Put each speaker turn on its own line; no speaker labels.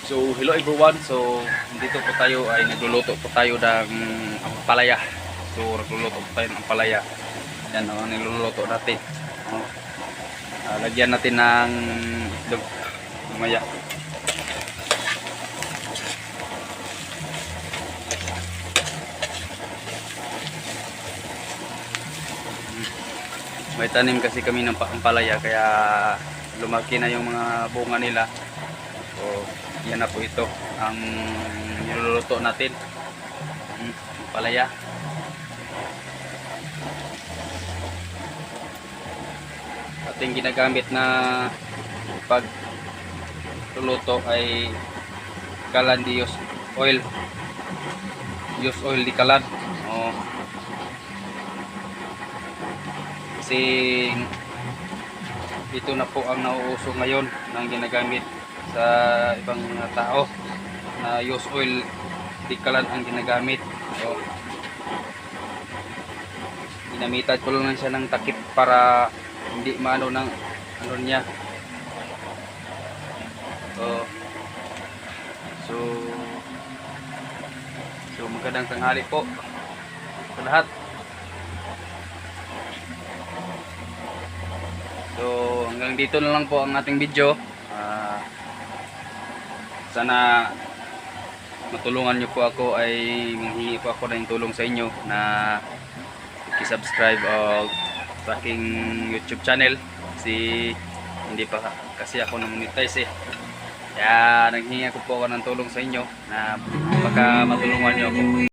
So hello everyone, so dito po tayo ay nagluluto po tayo ng ampalaya. So nagluluto po tayo ng ampalaya. Yan o, niluluto natin. Lagyan natin ng itlog lumaya. May tanim kasi kami ng ampalaya kaya lumaki na yung mga bunga nila. So yan na po ito ang niluluto natin, palaya. Ating ginagamit na pag luluto ay calandius oil, use oil di kalan. Kasi ito na po ang nauuso ngayon ng ginagamit sa ibang mga tao na use oil di kalan ang ginagamit. So, ginamitan ko lang siya ng takip para hindi maano ng ano niya. So magandang tanghali po sa lahat. So hanggang dito na lang po ang ating video. Sana matulungan nyo po ako, ay manghingi po ako ng tulong sa inyo na i-subscribe sa aking YouTube channel kasi hindi pa kasi ako na-monetize eh. Kaya naghingi ako po ng tulong sa inyo na baka matulungan nyo ako.